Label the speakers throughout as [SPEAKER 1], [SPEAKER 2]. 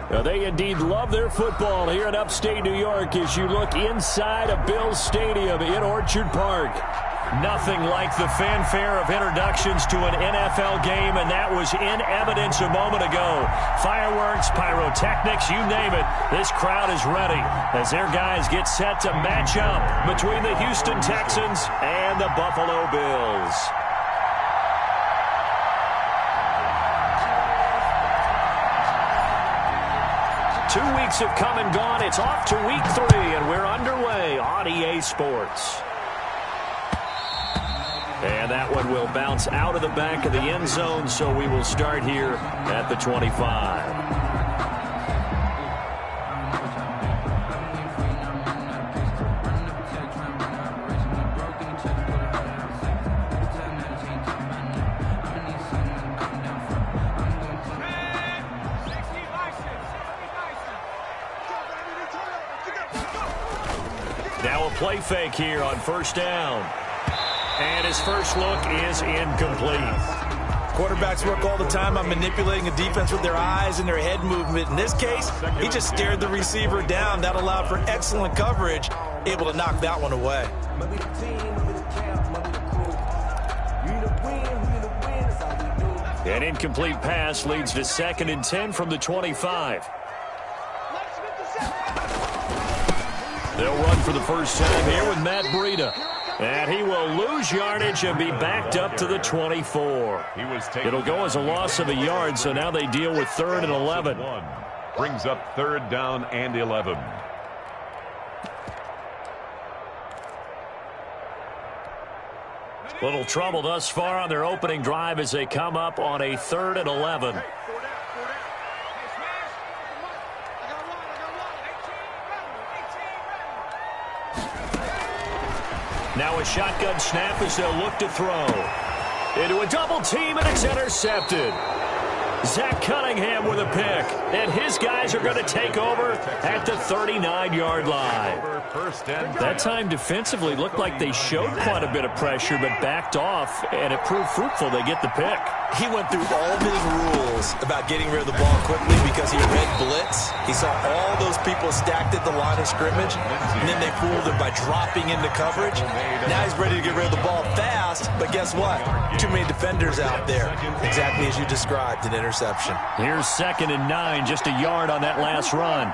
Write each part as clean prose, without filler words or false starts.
[SPEAKER 1] They indeed love their football here in upstate New York as you look inside of Bills Stadium in Orchard Park. Nothing like the fanfare of introductions to an NFL game, and that was in evidence a moment ago. Fireworks, pyrotechnics, you name it. This crowd is ready as their guys get set to match up between the Houston Texans and the Buffalo Bills. Two weeks have come and gone. It's off to week 3, and we're underway on EA Sports. And that one will bounce out of the back of the end zone, so we will start here at the 25. Now a play fake here on first down. And his first look is incomplete.
[SPEAKER 2] Quarterbacks work all the time on manipulating a defense with their eyes and their head movement. In this case, he just stared the receiver down. That allowed for excellent coverage, able to knock that one away.
[SPEAKER 1] An incomplete pass leads to 2nd and 10 from the 25. They'll run for the first time here with Matt Breida. And he will lose yardage and be backed up to the 24. It'll go as a loss of a yard, so now they deal with 3rd and 11.
[SPEAKER 3] Brings up 3rd down and 11.
[SPEAKER 1] Little trouble thus far on their opening drive as they come up on a 3rd and 11. Now a shotgun snap as they'll look to throw. Into a double team, and it's intercepted. Zach Cunningham with a pick, and his guys are going to take over at the 39-yard line. That time defensively looked like they showed quite a bit of pressure but backed off, and it proved fruitful. They get the pick.
[SPEAKER 2] He went through all of his rules about getting rid of the ball quickly because he read blitz. He saw all those people stacked at the line of scrimmage, and then they fooled him by dropping into coverage. Now he's ready to get rid of the ball fast, but guess what? Too many defenders out there. Exactly as you described, an interception.
[SPEAKER 1] Here's 2nd and 9, just a yard on that last run.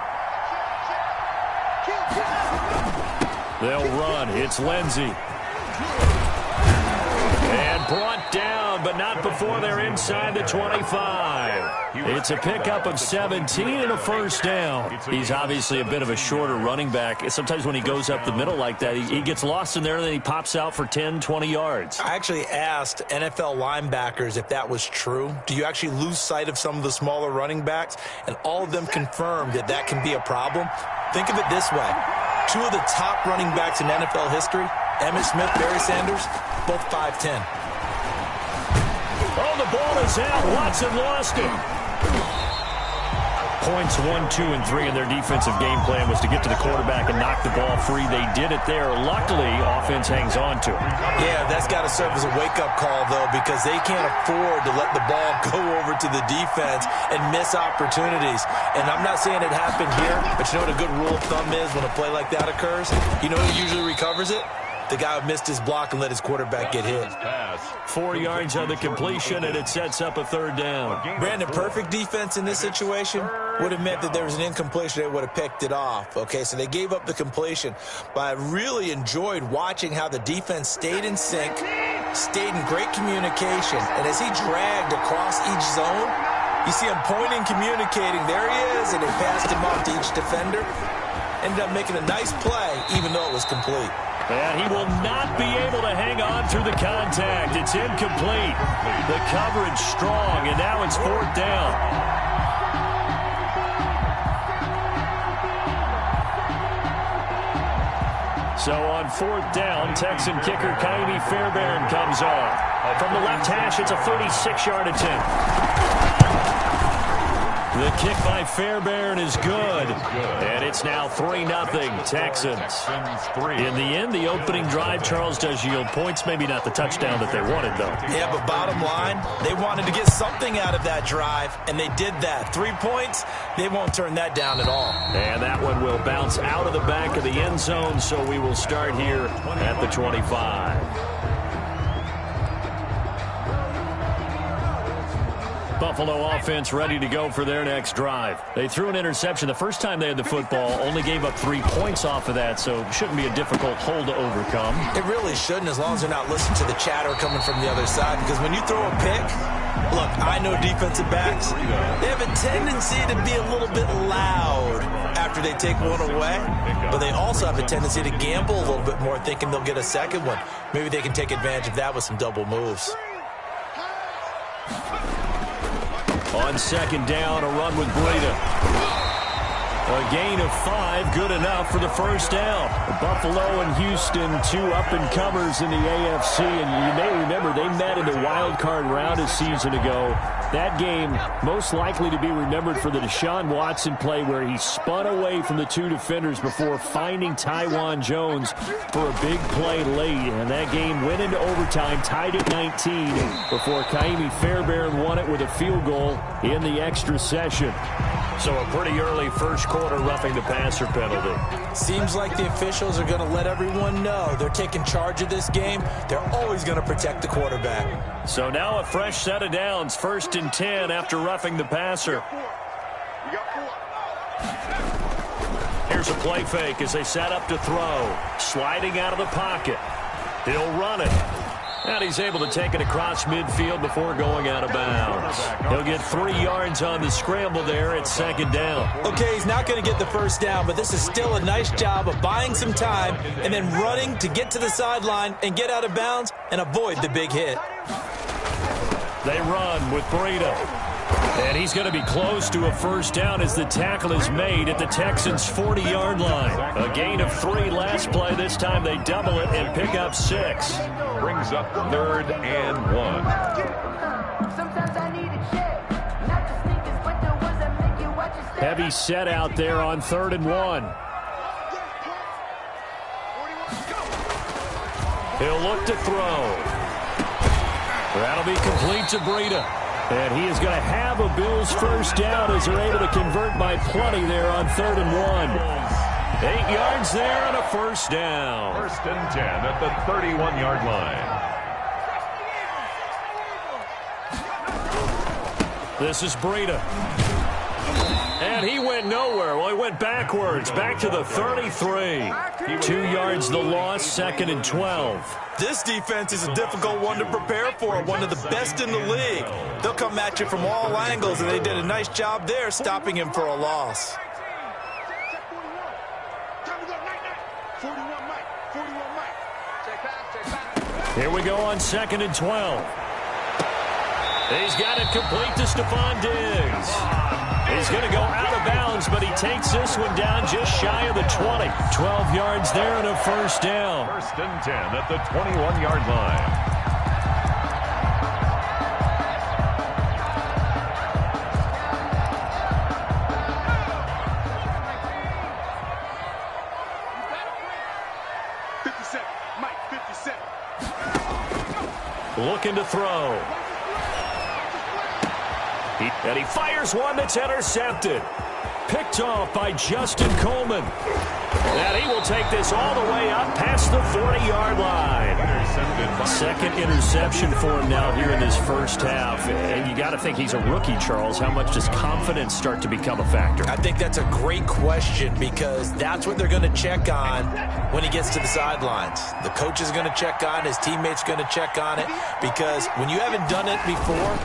[SPEAKER 1] They'll run. It's Lindsey. And brought down, but not before they're inside the 25. It's a pickup of 17 and a first down. He's obviously a bit of a shorter running back. Sometimes when he goes up the middle like that, he gets lost in there, and then he pops out for 10, 20 yards.
[SPEAKER 2] I actually asked NFL linebackers if that was true. Do you actually lose sight of some of the smaller running backs? And all of them confirmed that that can be a problem. Think of it this way. 2 of the top running backs in NFL history, Emmitt Smith, Barry Sanders, both 5'10".
[SPEAKER 1] Oh, the ball is out. Watson lost it. Points 1, 2, and 3 in their defensive game plan was to get to the quarterback and knock the ball free. They did it there. Luckily, offense hangs on to it.
[SPEAKER 2] Yeah, that's got to serve as a wake-up call, though, because they can't afford to let the ball go over to the defense and miss opportunities. And I'm not saying it happened here, but you know what a good rule of thumb is when a play like that occurs? You know who usually recovers it? The guy who missed his block and let his quarterback get hit.
[SPEAKER 1] 4 yards on the completion, and it sets up a 3rd down.
[SPEAKER 2] Brandon, perfect defense in this situation would have meant that there was an incompletion. They would have picked it off. Okay, so they gave up the completion. But I really enjoyed watching how the defense stayed in sync, stayed in great communication. And as he dragged across each zone, you see him pointing, communicating. There he is, and they passed him off to each defender. Ended up making a nice play, even though it was complete.
[SPEAKER 1] And he will not be able to hang on through the contact. It's incomplete. The coverage strong, and now it's 4th down. So on 4th down, Texan kicker Kaimi Fairbairn comes on. From the left hash, it's a 36-yard attempt. The kick by Fairbairn is good. And it's now 3-0 Texans. In the end, the opening drive, Charles, does yield points. Maybe not the touchdown that they wanted, though.
[SPEAKER 2] Yeah, but bottom line, they wanted to get something out of that drive, and they did that. 3 points, they won't turn that down at all.
[SPEAKER 1] And that one will bounce out of the back of the end zone, so we will start here at the 25. Buffalo offense ready to go for their next drive. They threw an interception the first time they had the football, only gave up 3 points off of that, so shouldn't be a difficult hole to overcome.
[SPEAKER 2] It really shouldn't, as long as they're not listening to the chatter coming from the other side, because when you throw a pick, look, I know defensive backs, they have a tendency to be a little bit loud after they take one away, but they also have a tendency to gamble a little bit more, thinking they'll get a second one. Maybe they can take advantage of that with some double moves.
[SPEAKER 1] On second down, a run with Breida. A gain of 5, good enough for the first down. Buffalo and Houston, 2 up-and-comers in the AFC. And you may remember they met in the wild card round a season ago. That game most likely to be remembered for the Deshaun Watson play where he spun away from the 2 defenders before finding Tywan Jones for a big play late. And that game went into overtime, tied at 19, before Kaimi Fairbairn won it with a field goal in the extra session. So a pretty early first quarter roughing the passer penalty.
[SPEAKER 2] Seems like the officials are going to let everyone know they're taking charge of this game. They're always going to protect the quarterback.
[SPEAKER 1] So now a fresh set of downs, 1st and 10 after roughing the passer. Here's a play fake as they set up to throw. Sliding out of the pocket. He'll run it. And he's able to take it across midfield before going out of bounds. He'll get 3 yards on the scramble there at second down.
[SPEAKER 2] Okay, he's not going to get the first down, but this is still a nice job of buying some time and then running to get to the sideline and get out of bounds and avoid the big hit.
[SPEAKER 1] They run with Breida. And he's going to be close to a first down as the tackle is made at the Texans' 40-yard line. A gain of 3 last play. This time they double it and pick up 6.
[SPEAKER 3] Brings up 3rd and 1.
[SPEAKER 1] Heavy set out there on 3rd and 1. He'll look to throw. That'll be complete to Breida. And he is going to have a Bills first down as they're able to convert by plenty there on 3rd and 1. 8 yards there and a first down.
[SPEAKER 3] 1st and 10 at the 31-yard line.
[SPEAKER 1] This is Breida. And he went nowhere. Well, he went backwards, back to the 33. 2 yards the loss, 2nd and 12.
[SPEAKER 2] This defense is a difficult one to prepare for, one of the best in the league. They'll come at you from all angles, and they did a nice job there stopping him for a loss.
[SPEAKER 1] Here we go on 2nd and 12. He's got it complete to Stephon Diggs. He's going to go out of bounds, but he takes this one down just shy of the 20. 12 yards there and a first down.
[SPEAKER 3] 1st and 10 at the 21-yard line.
[SPEAKER 1] Looking to throw. And he fires one that's intercepted. Picked off by Justin Coleman. And he will take this all the way up past the 40-yard line. Second interception for him now here in this first half. And you got to think he's a rookie, Charles. How much does confidence start to become a factor?
[SPEAKER 2] I think that's a great question because that's what they're going to check on when he gets to the sidelines. The coach is going to check on it. His teammates going to check on it because when you haven't done it before,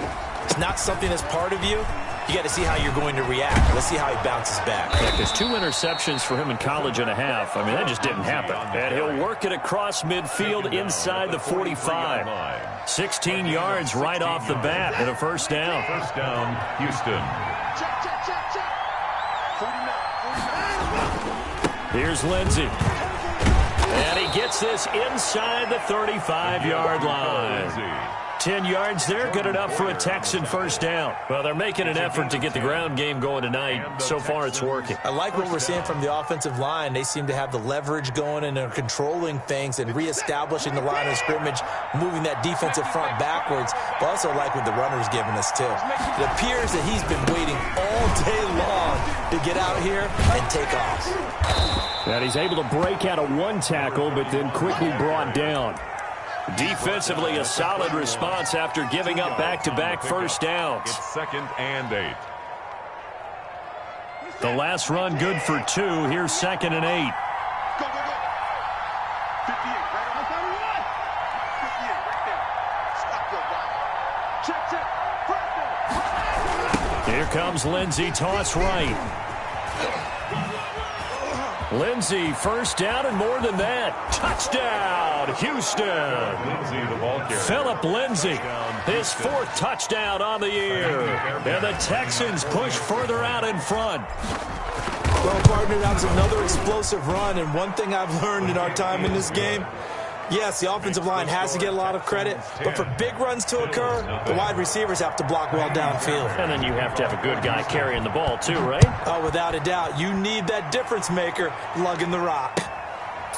[SPEAKER 2] it's not something that's part of you. You got to see how you're going to react. Let's see how he bounces back.
[SPEAKER 1] Yeah, because 2 interceptions for him in college and a half. I mean, that just didn't happen. And he'll work it across midfield inside the 45. 16 yards right off the bat and a first down.
[SPEAKER 3] First down, Houston.
[SPEAKER 1] Here's Lindsey. And he gets this inside the 35-yard line. 10 yards there, good enough for a Texan first down. Well, they're making an effort to get the ground game going tonight. So far, it's working.
[SPEAKER 2] I like what we're seeing from the offensive line. They seem to have the leverage going and are controlling things and reestablishing the line of scrimmage, moving that defensive front backwards. But also like what the runner's giving us, too. It appears that he's been waiting all day long to get out here and take off.
[SPEAKER 1] And he's able to break out of one tackle, but then quickly brought down. Defensively, a solid response after giving up back-to-back first downs.
[SPEAKER 3] It's 2nd and 8.
[SPEAKER 1] The last run good for 2. Here's 2nd and 8.
[SPEAKER 4] Go, go, go. 58, right on the 1. 58, right there. Stop your guy. Check, check. Press it.
[SPEAKER 1] Here comes Lindsey, toss right. Lindsey, first down and more than that. Touchdown, Houston.
[SPEAKER 3] Lindsey, the ball carrier.
[SPEAKER 1] Philip Lindsey, his 4th touchdown on the year. And the Texans push further out in front.
[SPEAKER 2] Well, partner, that was another explosive run, and one thing I've learned in our time in this game, yes, the offensive line has to get a lot of credit, but for big runs to occur, the wide receivers have to block well downfield.
[SPEAKER 1] And then you have to have a good guy carrying the ball too, right?
[SPEAKER 2] Oh, without a doubt. You need that difference maker lugging the rock.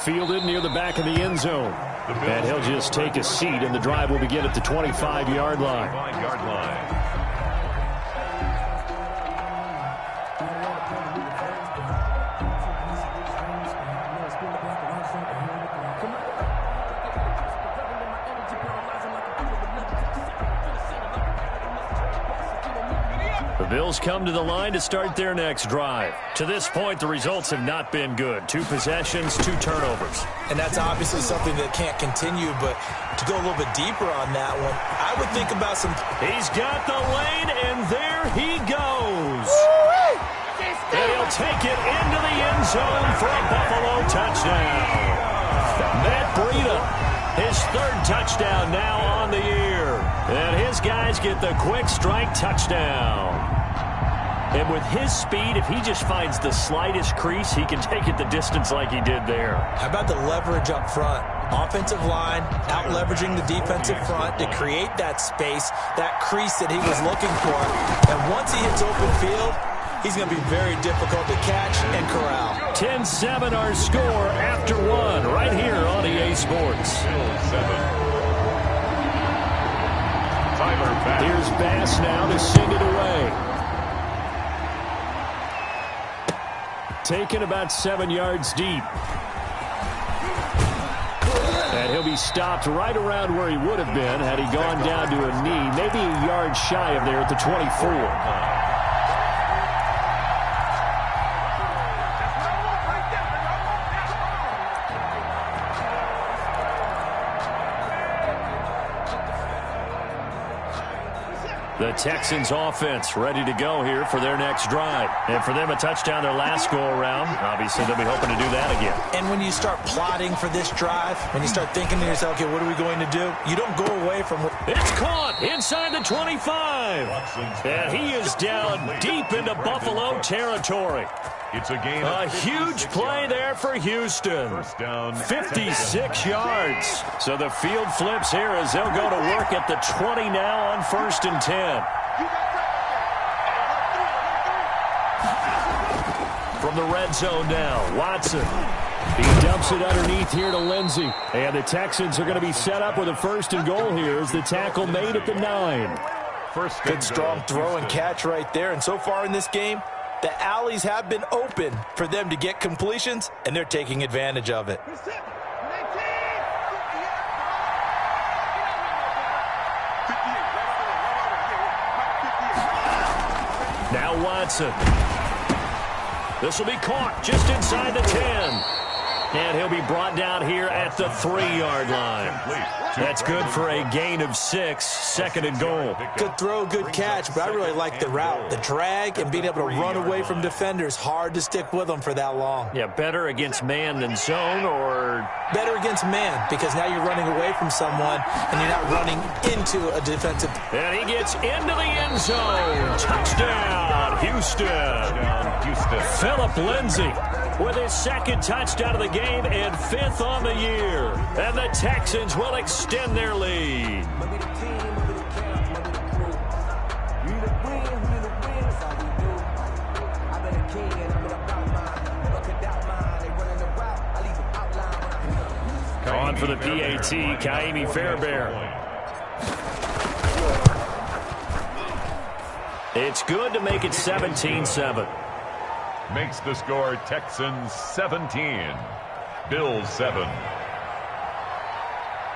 [SPEAKER 1] Fielded near the back of the end zone. And he'll just take a seat, and the drive will begin at the 25-yard line.
[SPEAKER 3] 5-yard line.
[SPEAKER 1] The Bills come to the line to start their next drive. To this point, the results have not been good. 2 possessions, 2 turnovers.
[SPEAKER 2] And that's obviously something that can't continue, but to go a little bit deeper on that one, I would think about some...
[SPEAKER 1] He's got the lane, and there he goes. And he'll take it into the end zone for a Buffalo touchdown. Matt Breida, his 3rd touchdown now on the year. And his guys get the quick strike touchdown. And with his speed, if he just finds the slightest crease, he can take it the distance like he did there.
[SPEAKER 2] How about the leverage up front? Offensive line out-leveraging the defensive front to create that space, that crease that he was looking for. And once he hits open field, he's going to be very difficult to catch and corral.
[SPEAKER 1] 10-7 our score after 1 right here on EA Sports. Here's Bass now to send it away. Taken about 7 yards deep. And he'll be stopped right around where he would have been had he gone down to a knee, maybe a yard shy of there at the 24. The Texans offense ready to go here for their next drive. And for them, a touchdown their last go-around. Obviously, they'll be hoping to do that again.
[SPEAKER 2] And when you start plotting for this drive, when you start thinking to yourself, okay, what are we going to do? You don't go away from what...
[SPEAKER 1] It's caught inside the 25. And he is down deep into Buffalo territory.
[SPEAKER 3] It's a gain.
[SPEAKER 1] A huge play there for Houston.
[SPEAKER 3] First down,
[SPEAKER 1] 56 yards. So the field flips here as they'll go to work at the 20 now on 1st and 10. From the red zone now, Watson. He dumps it underneath here to Lindsey. And the Texans are going to be set up with a 1st and goal here as the tackle made at the 9.
[SPEAKER 2] Good strong throw and catch right there. And so far in this game, the alleys have been open for them to get completions, and they're taking advantage of it.
[SPEAKER 1] Now Watson. This will be caught just inside the 10. And he'll be brought down here at the 3-yard line. That's good for a gain of 6, 2nd and goal.
[SPEAKER 2] Good throw, good catch, but I really like the route. The drag and being able to run away from defenders. Hard to stick with them for that long.
[SPEAKER 1] Yeah, better against man than zone, or...
[SPEAKER 2] Better against man, because now you're running away from someone and you're not running into a defensive...
[SPEAKER 1] And he gets into the end zone. Touchdown, Houston. Philip Lindsey with his 2nd touchdown of the game and 5th on the year. And the Texans will extend their lead. for the PAT, Kaimi Fairbairn. It's good to make it 17-7.
[SPEAKER 3] Makes the score Texans 17, Bills 7.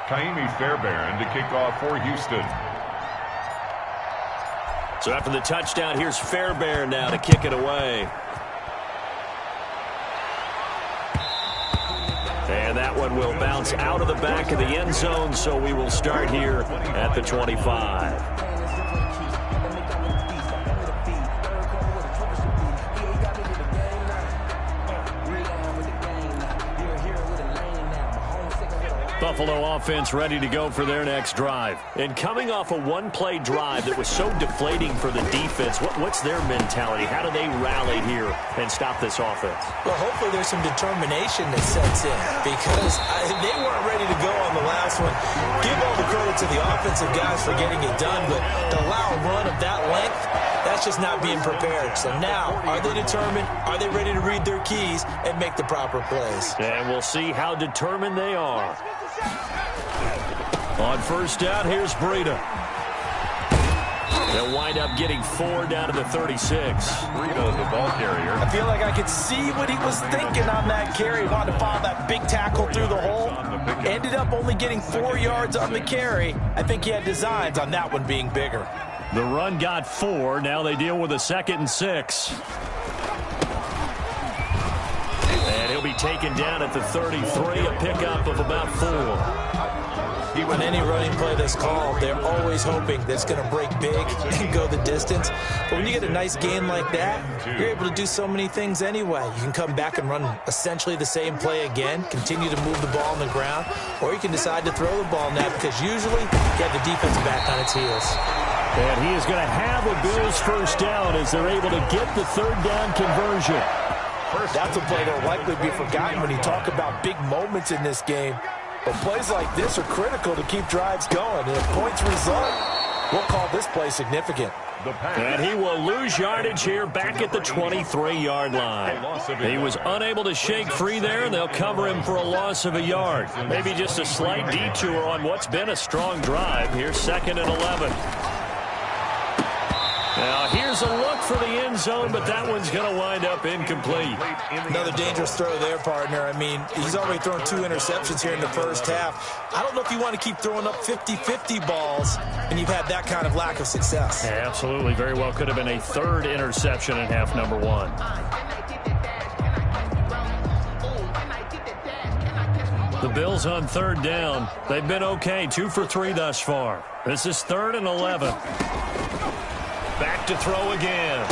[SPEAKER 3] Kaimi Fairbairn to kick off for Houston.
[SPEAKER 1] So after the touchdown, here's Fairbairn now to kick it away. And that one will bounce out of the back of the end zone, so we will start here at the 25. Buffalo offense ready to go for their next drive. And coming off a one-play drive that was so deflating for the defense, what's their mentality? How do they rally here and stop this offense?
[SPEAKER 2] Well, hopefully there's some determination that sets in because they weren't ready to go on the last one. Give all the credit to the offensive guys for getting it done, but to allow a run of that length, that's just not being prepared. So now, are they determined? Are they ready to read their keys and make the proper plays?
[SPEAKER 1] And we'll see how determined they are. On first down, here's Breida. They'll wind up getting 4 down to the 36.
[SPEAKER 3] Breida, the ball carrier.
[SPEAKER 2] I feel like I could see what he was thinking on that carry. He wanted to follow that big tackle through the hole. Ended up only getting 4 yards on the carry. I think he had designs on that one being bigger.
[SPEAKER 1] The run got 4. Now they deal with a 2nd and 6. And he'll be taken down at the 33, a pickup of about 4.
[SPEAKER 2] On any running play that's called, they're always hoping that it's going to break big and go the distance. But when you get a nice gain like that, you're able to do so many things anyway. You can come back and run essentially the same play again, continue to move the ball on the ground, or you can decide to throw the ball now because usually you have the defense back on its heels.
[SPEAKER 1] And he is going to have a Bills first down as they're able to get the 3rd down conversion.
[SPEAKER 2] That's a play that will likely be forgotten when you talk about big moments in this game. But plays like this are critical to keep drives going. And if points result, we'll call this play significant.
[SPEAKER 1] And he will lose yardage here back at the 23-yard line. He was unable to shake free there, and they'll cover him for a loss of a yard. Maybe just a slight detour on what's been a strong drive. Here's 2nd and 11. Now, here's a look for the end zone, but that one's going to wind up incomplete.
[SPEAKER 2] Another dangerous throw there, partner. I mean, he's already thrown 2 interceptions here in the first half. I don't know if you want to keep throwing up 50-50 balls, and you've had that kind of lack of success.
[SPEAKER 1] Yeah, absolutely. Very well could have been a 3rd interception in half number 1. The Bills on 3rd down. They've been okay, 2 for 3 thus far. This is 3rd and 11. Back to throw again.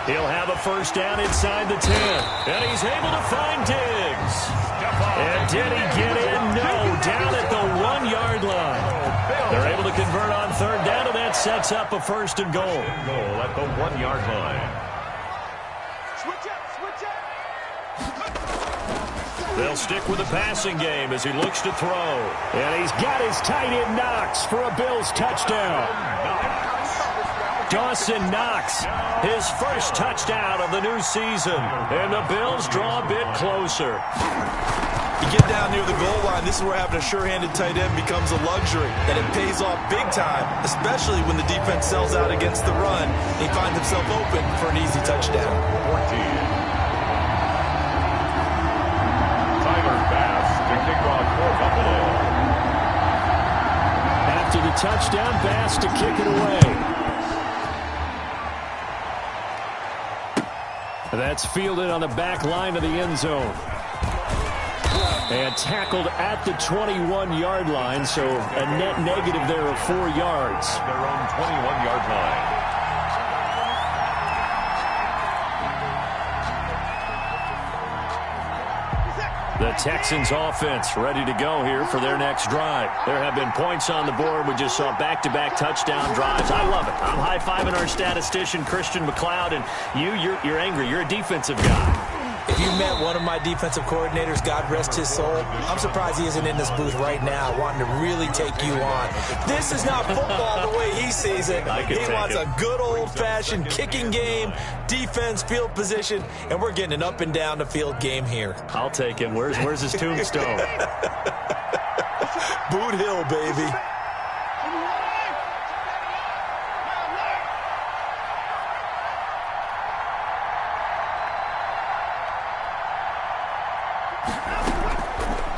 [SPEAKER 1] He'll have a first down inside the 10. And he's able to find Diggs. And did he get in? No, down at the 1-yard line. They're able to convert on 3rd down, and that sets up a 1st and goal.
[SPEAKER 3] Goal at the 1-yard line.
[SPEAKER 1] They'll stick with the passing game as he looks to throw. And he's got his tight end Knox for a Bills touchdown. Dawson Knox, his first touchdown of the new season. And the Bills draw a bit closer.
[SPEAKER 2] You get down near the goal line, this is where having a sure-handed tight end becomes a luxury. And it pays off big time, especially when the defense sells out against the run. He finds himself open for an easy touchdown.
[SPEAKER 3] 14. Tyler Bass to kick off for Buffalo.
[SPEAKER 1] After the touchdown, Bass to kick it away. That's fielded on the back line of the end zone. And tackled at the 21-yard line, so a net negative there of 4 yards.
[SPEAKER 3] Their own 21-yard line.
[SPEAKER 1] The Texans offense ready to go here for their next drive. There have been points on the board. We just saw back-to-back touchdown drives. I love it. I'm high-fiving our statistician, Christian McLeod, and you're angry. You're a defensive guy.
[SPEAKER 2] If you met one of my defensive coordinators, God rest his soul, I'm surprised he isn't in this booth right now wanting to really take you on. This is not football the way he sees it. He wants a good old-fashioned kicking game, defense, field position, and we're getting an up and down the field game here.
[SPEAKER 1] I'll take him. Where's his tombstone?
[SPEAKER 2] Boot Hill, baby.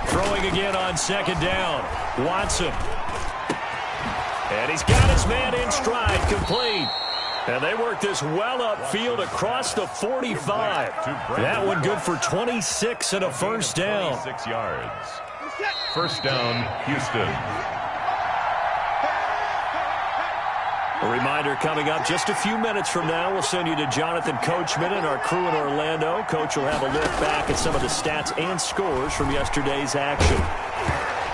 [SPEAKER 1] Throwing again on second down. Watson. And he's got his man in stride, complete. And they work this well upfield across the 45. That one good for 26 and a first down.
[SPEAKER 3] 26 yards. First down, Houston.
[SPEAKER 1] A reminder coming up just a few minutes from now. We'll send you to Jonathan Coachman and our crew in Orlando. Coach will have a look back at some of the stats and scores from yesterday's action.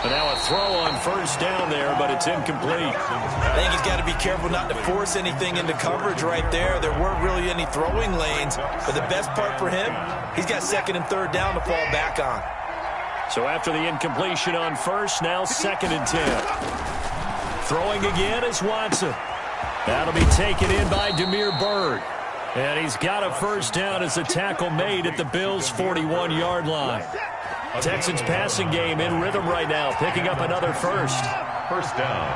[SPEAKER 1] And now a throw on first down there, but it's incomplete.
[SPEAKER 2] I think he's got to be careful not to force anything into coverage right there. There weren't really any throwing lanes. But the best part for him, he's got second and third down to fall back on.
[SPEAKER 1] So after the incompletion on first, now second and 10. Throwing again is Watson. That'll be taken in by Demir Bird. And he's got a first down as a tackle made at the Bills' 41-yard line. Texans passing game in rhythm right now, picking up another first.
[SPEAKER 3] First down.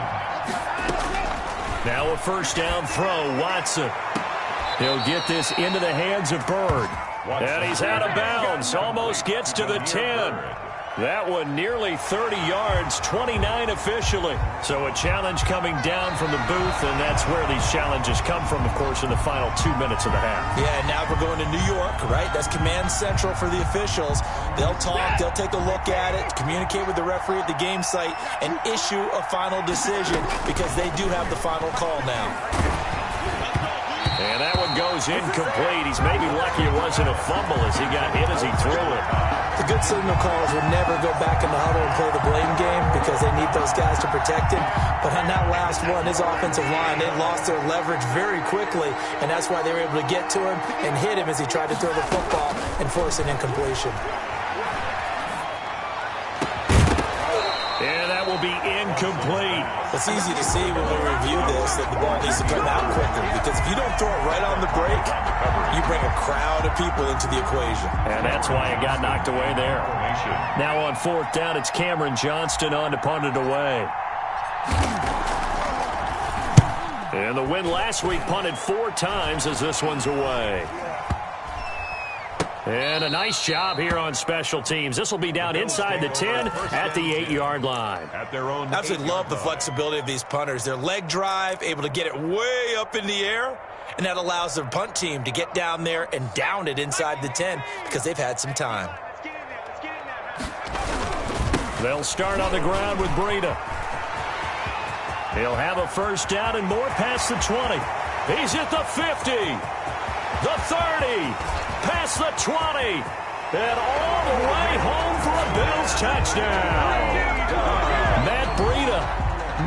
[SPEAKER 1] Now a first down throw, Watson. He'll get this into the hands of Bird. And he's out of bounds, almost gets to the 10. That one nearly 30 yards, 29 officially. So a challenge coming down from the booth, and that's where these challenges come from, of course, in the final 2 minutes of the half.
[SPEAKER 2] Yeah, and now we're going to New York, right? That's command central for the officials. They'll talk, they'll take a look at it, communicate with the referee at the game site, and issue a final decision because they do have the final call now.
[SPEAKER 1] And that one goes incomplete. He's maybe lucky it wasn't a fumble as he got hit as he threw it.
[SPEAKER 2] The good signal callers would never go back in the huddle and play the blame game because they need those guys to protect him. But on that last one, his offensive line, they lost their leverage very quickly, and that's why they were able to get to him and hit him as he tried to throw the football and force an incompletion.
[SPEAKER 1] And that will be incomplete.
[SPEAKER 2] It's easy to see when we review this that the ball needs to come out quicker because if you don't throw it right on the break, you bring a crowd of people into the equation.
[SPEAKER 1] And that's why it got knocked away there. Now on fourth down, it's Cameron Johnston on to punt it away. And the win last week punted 4 times as this one's away. And a nice job here on special teams. This will be down inside the 10 at the 8-yard line.
[SPEAKER 3] At their own
[SPEAKER 2] Absolutely love the flexibility of these punters. Their leg drive, able to get it way up in the air, and that allows their punt team to get down there and down it inside the 10 because they've had some time.
[SPEAKER 1] They'll start on the ground with Breida. He'll have a first down and more past the 20. He's at the 50, the 30. Past the 20, and all the way home for a Bills touchdown. Matt Breida,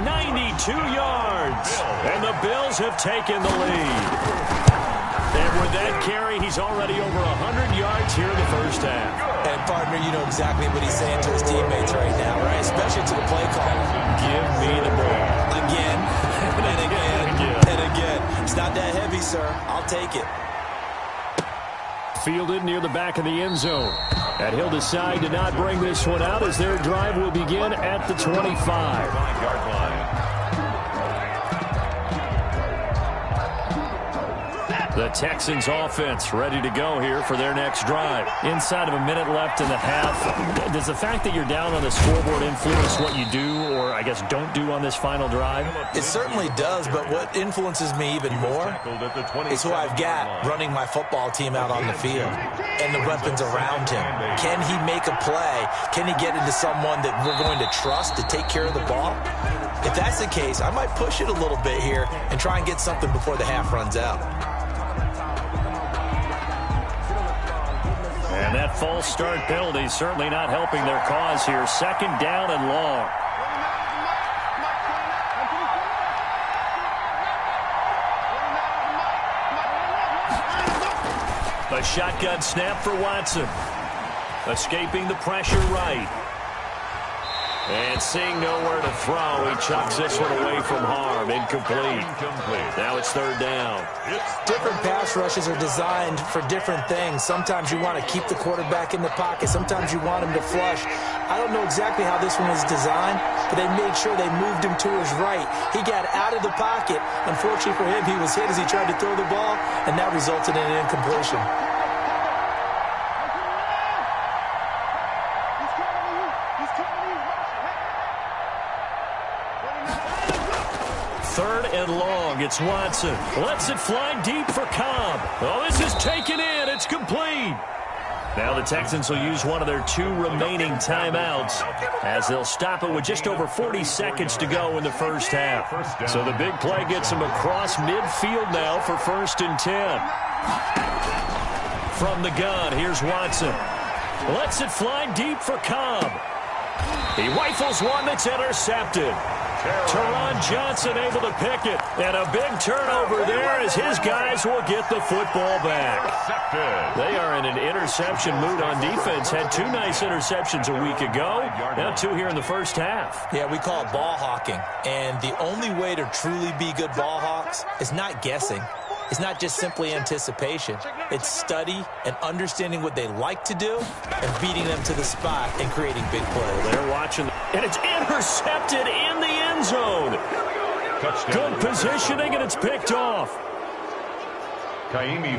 [SPEAKER 1] 92 yards, and the Bills have taken the lead. And with that carry, he's already over 100 yards here in the first half.
[SPEAKER 2] And partner, you know exactly what he's saying to his teammates right now, right? Especially to the play call.
[SPEAKER 1] Give me the ball.
[SPEAKER 2] Again, and again, and again. It's not that heavy, sir. I'll take it.
[SPEAKER 1] Fielded near the back of the end zone. And he'll decide to not bring this one out as their drive will begin at the 25. The Texans offense ready to go here for their next drive. Inside of a minute left in the half. Does the fact that you're down on the scoreboard influence what you do or, I guess, don't do on this final drive?
[SPEAKER 2] It certainly does, but what influences me even more is who I've got running my football team out on the field and the weapons around him. Can he make a play? Can he get into someone that we're going to trust to take care of the ball? If that's the case, I might push it a little bit here and try and get something before the half runs out.
[SPEAKER 1] And that false start penalty certainly not helping their cause here. Second down and long. A shotgun snap for Watson. Escaping the pressure right. And seeing nowhere to throw, he chucks this one away from harm. Incomplete. Now it's third down.
[SPEAKER 2] Different pass rushes are designed for different things. Sometimes you want to keep the quarterback in the pocket. Sometimes you want him to flush. I don't know exactly how this one was designed, but they made sure they moved him to his right. He got out of the pocket. Unfortunately for him, he was hit as he tried to throw the ball, and that resulted in an incompletion.
[SPEAKER 1] Third and long. It's Watson. Lets it fly deep for Cobb. Oh, this is taken in. It's complete. Now the Texans will use one of their 2 remaining timeouts as they'll stop it with just over 40 seconds to go in the first half. So the big play gets them across midfield now for 1st and 10. From the gun, here's Watson. Lets it fly deep for Cobb. He rifles one that's intercepted. Teron Johnson able to pick it. And a big turnover there as his guys will get the football back. They are in an interception mood on defense. Had 2 nice interceptions a week ago. Now 2 here in the first half.
[SPEAKER 2] Yeah, we call it ball hawking. And the only way to truly be good ball hawks is not guessing. It's not just simply anticipation. It's study and understanding what they like to do and beating them to the spot and creating big plays.
[SPEAKER 1] They're watching, and it's intercepted in the end zone. Good positioning, and it's picked off.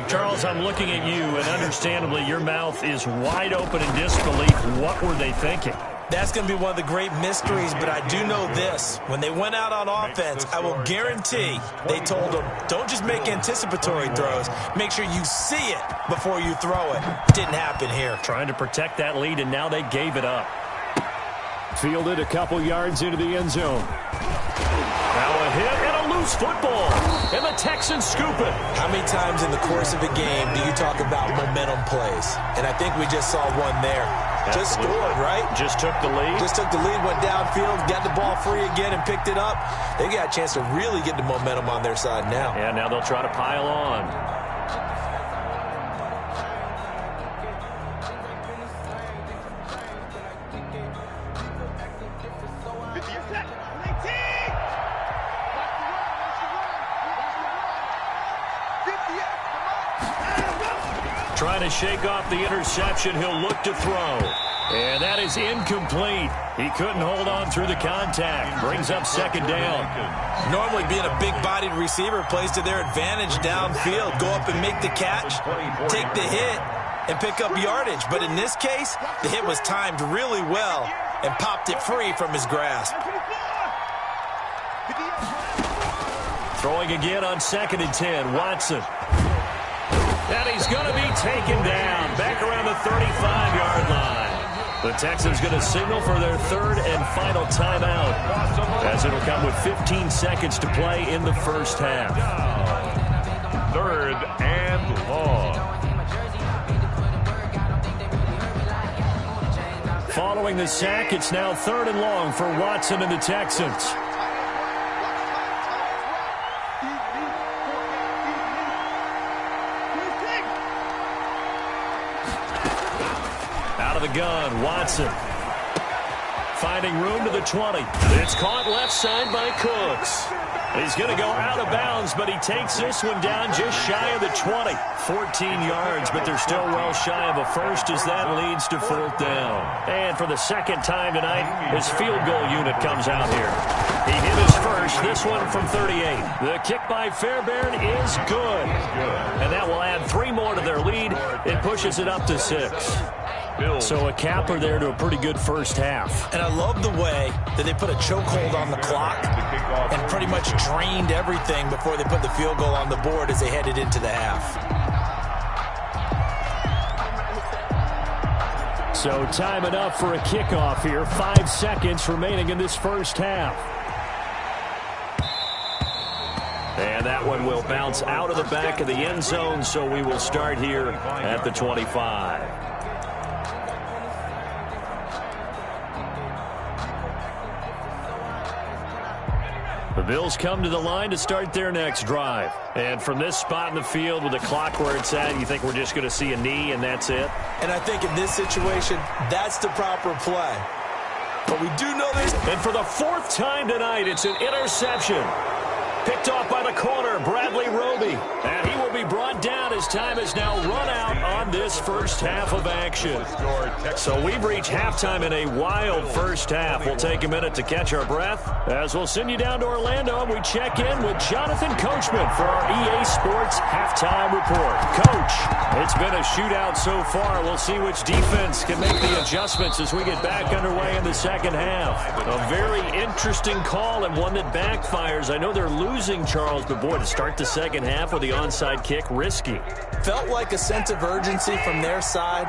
[SPEAKER 1] Charles, I'm looking at you, and understandably, your mouth is wide open in disbelief. What were they thinking?
[SPEAKER 2] That's going to be one of the great mysteries, but I do know this. When they went out on offense, I will guarantee they told them, don't just make anticipatory throws. Make sure you see it before you throw it. Didn't happen here.
[SPEAKER 1] Trying to protect that lead, and now they gave it up. Fielded a couple yards into the end zone. Now a hit and a loose football. And the Texans scoop it.
[SPEAKER 2] How many times in the course of a game do you talk about momentum plays? And I think we just saw one there. Just scored, right?
[SPEAKER 1] Just took the lead.
[SPEAKER 2] Just took the lead, went downfield, got the ball free again and picked it up. They got a chance to really get the momentum on their side now.
[SPEAKER 1] Yeah, now they'll try to pile on. Trying to shake off the interception. He'll look to throw. And that is incomplete. He couldn't hold on through the contact. Brings up second down.
[SPEAKER 2] Normally being a big-bodied receiver plays to their advantage downfield. Go up and make the catch, take the hit, and pick up yardage. But in this case, the hit was timed really well and popped it free from his grasp.
[SPEAKER 1] Throwing again on 2nd and 10. Watson. And he's going to be taken down back around the 35-yard line. The Texans going to signal for their 3rd and final timeout as it'll come with 15 seconds to play in the first half.
[SPEAKER 3] 3rd and long.
[SPEAKER 1] Following the sack, it's now 3rd and long for Watson and the Texans. The gun, Watson finding room to the 20. It's caught left side by Cooks. He's going to go out of bounds, but he takes this one down just shy of the 20. 14 yards, but they're still well shy of a first as that leads to 4th down. And for the 2nd time tonight, his field goal unit comes out here. He hit his first, this one from 38. The kick by Fairbairn is good. And that will add 3 more to their lead. It pushes it up to 6. So a capper there to a pretty good first half.
[SPEAKER 2] And I love the way that they put a chokehold on the clock and pretty much drained everything before they put the field goal on the board as they headed into the half.
[SPEAKER 1] So time enough for a kickoff here. 5 seconds remaining in this first half. And that one will bounce out of the back of the end zone, so we will start here at the 25. The Bills come to the line to start their next drive. And from this spot in the field with the clock where it's at, you think we're just going to see a knee and that's it?
[SPEAKER 2] And I think in this situation, that's the proper play. But we do know this.
[SPEAKER 1] And for the fourth time tonight, it's an interception. Picked off by the corner, Bradley Roby. And he will be brought down as time is now run out on this first half of action. So we've reached halftime in a wild first half. We'll take a minute to catch our breath as we'll send you down to Orlando and we check in with Jonathan Coachman for our EA Sports Halftime Report. Coach, it's been a shootout so far. We'll see which defense can make the adjustments as we get back underway in the second half. A very interesting call and one that backfires. I know they're losing, Charles, but boy, to start the second half with the onside kick, risky.
[SPEAKER 2] Felt like a sense of urgency from their side,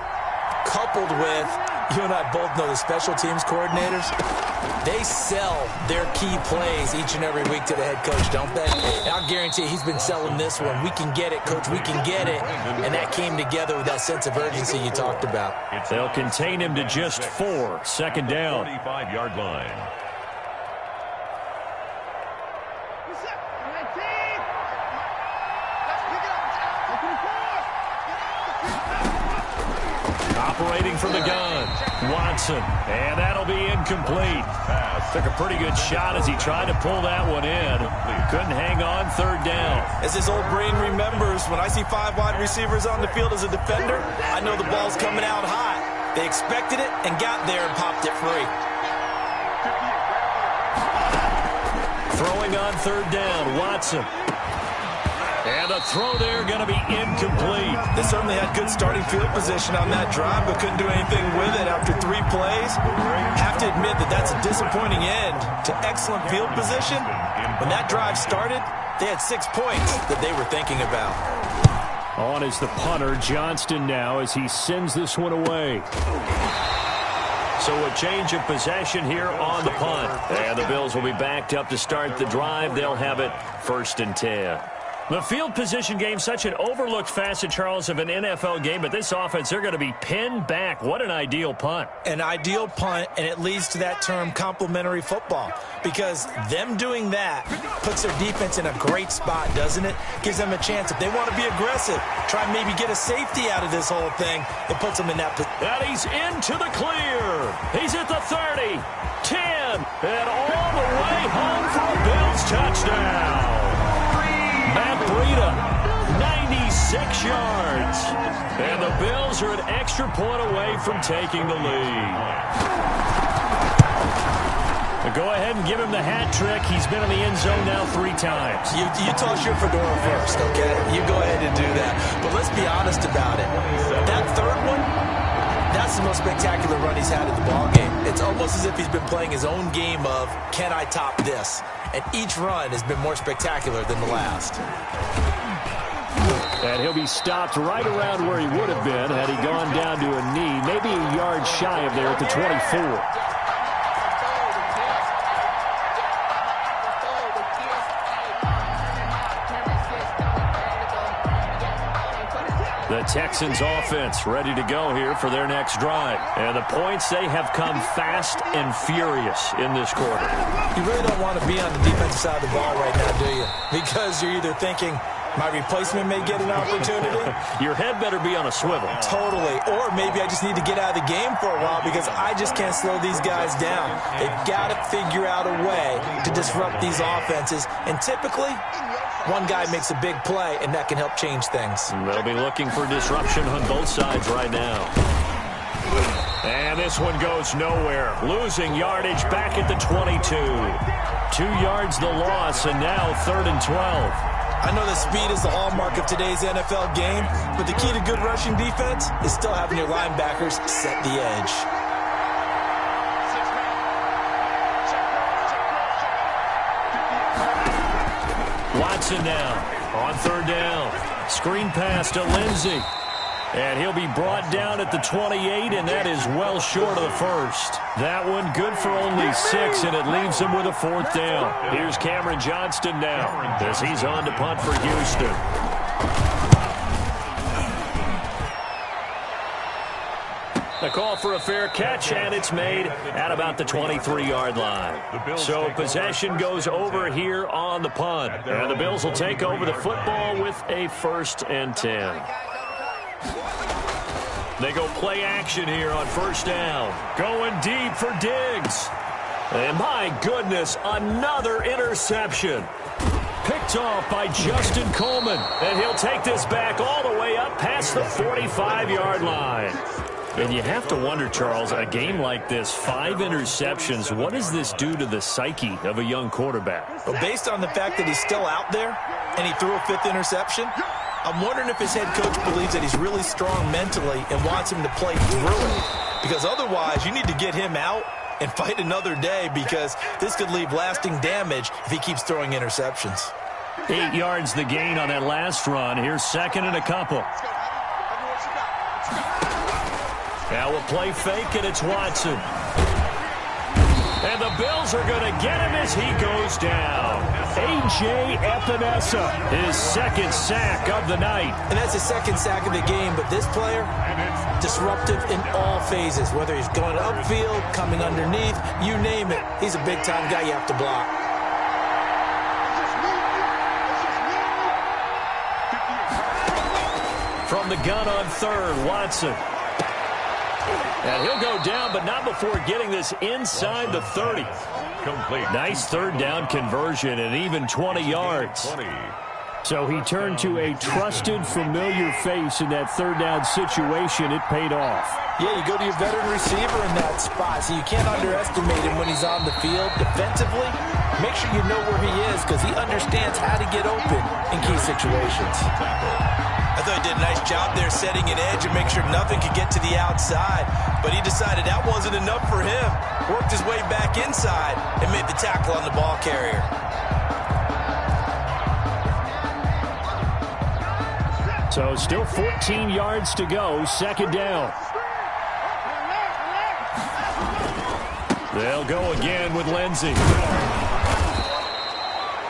[SPEAKER 2] coupled with, you and I both know the special teams coordinators, they sell their key plays each and every week to the head coach, don't they? And I'll guarantee he's been selling this one. We can get it, coach, we can get it. And that came together with that sense of urgency you talked about.
[SPEAKER 1] They'll contain him to just 4, second down.
[SPEAKER 3] 25-yard line.
[SPEAKER 1] Operating from the gun, Watson, and that'll be incomplete. Took a pretty good shot as he tried to pull that one in. Couldn't hang on, third down.
[SPEAKER 2] As his old brain remembers, when I see 5 wide receivers on the field as a defender, I know the ball's coming out hot. They expected it and got there and popped it free.
[SPEAKER 1] Throwing on third down, Watson. And the throw there going to be incomplete.
[SPEAKER 2] They certainly had good starting field position on that drive, but couldn't do anything with it after 3 plays. Have to admit that that's a disappointing end to excellent field position. When that drive started, they had 6 points that they were thinking about.
[SPEAKER 1] On is the punter, Johnston now, as he sends this one away. So a change of possession here on the punt. And the Bills will be backed up to start the drive. They'll have it 1st and 10. The field position game, such an overlooked facet, Charles, of an NFL game, but this offense, they're going to be pinned back. What an ideal punt.
[SPEAKER 2] An ideal punt, and it leads to that term complementary football, because them doing that puts their defense in a great spot, doesn't it? Gives them a chance. If they want to be aggressive, try and maybe get a safety out of this whole thing, it puts them in that position.
[SPEAKER 1] And he's into the clear. He's at the 30, 10, and all the way home for a Bills touchdown. Matt Breida, 96 yards. And the Bills are an extra point away from taking the lead. Go ahead and give him the hat trick. He's been in the end zone now 3 times.
[SPEAKER 2] You toss your fedora first, okay? You go ahead and do that. But let's be honest about it. That third one, that's the most spectacular run he's had in the ballgame. It's almost as if he's been playing his own game of, can I top this? And each run has been more spectacular than the last.
[SPEAKER 1] And he'll be stopped right around where he would have been had he gone down to a knee, maybe a yard shy of there at the 24. The Texans offense ready to go here for their next drive. And the points, they have come fast and furious in this quarter.
[SPEAKER 2] You really don't want to be on the defensive side of the ball right now, do you? Because you're either thinking, my replacement may get an opportunity.
[SPEAKER 1] Your head better be on a swivel.
[SPEAKER 2] Totally. Or maybe I just need to get out of the game for a while because I just can't slow these guys down. They've got to figure out a way to disrupt these offenses. And typically, one guy makes a big play, and that can help change things.
[SPEAKER 1] They'll be looking for disruption on both sides right now. And this one goes nowhere. Losing yardage back at the 22. 2 yards the loss, and now 3rd and 12.
[SPEAKER 2] I know that speed is the hallmark of today's NFL game, but the key to good rushing defense is still having your linebackers set the edge.
[SPEAKER 1] Watson now on 3rd down. Screen pass to Lindsey. And he'll be brought down at the 28, and that is well short of the first. That one good for only 6, and it leaves him with a 4th down. Here's Cameron Johnston now as he's on to punt for Houston. A call for a fair catch, and it's made at about the 23-yard line. So possession goes over here on the punt. And the Bills will take over the football with a 1st and 10. They go play action here on first down. Going deep for Diggs. And my goodness, another interception. Picked off by Justin Coleman. And he'll take this back all the way up past the 45-yard line. And you have to wonder, Charles, a game like this, 5 interceptions, what does this do to the psyche of a young quarterback?
[SPEAKER 2] Well, based on the fact that he's still out there and he threw a 5th interception, I'm wondering if his head coach believes that he's really strong mentally and wants him to play through it. Because otherwise, you need to get him out and fight another day, because this could leave lasting damage if he keeps throwing interceptions.
[SPEAKER 1] 8 yards the gain on that last run. Here's second and a couple. Now we'll play fake, and it's Watson. And the Bills are going to get him as he goes down. A.J. Epinesa, his 2nd sack of the night.
[SPEAKER 2] And that's his 2nd sack of the game, but this player, disruptive in all phases, whether he's going upfield, coming underneath, you name it. He's a big-time guy you have to block.
[SPEAKER 1] From the gun on third, Watson. And he'll go down, but not before getting this inside the 30.
[SPEAKER 3] Complete.
[SPEAKER 1] Nice third down conversion and even 20 yards. So he turned to a trusted, familiar face in that third down situation. It paid off.
[SPEAKER 2] Yeah, you go to your veteran receiver in that spot, so you can't underestimate him when he's on the field. Defensively, make sure you know where he is, because he understands how to get open in key situations. I thought he did a nice job there setting an edge and make sure nothing could get to the outside. But he decided that wasn't enough for him. Worked his way back inside and made the tackle on the ball carrier.
[SPEAKER 1] So still 14 yards to go, second down. They'll go again with Lindsey.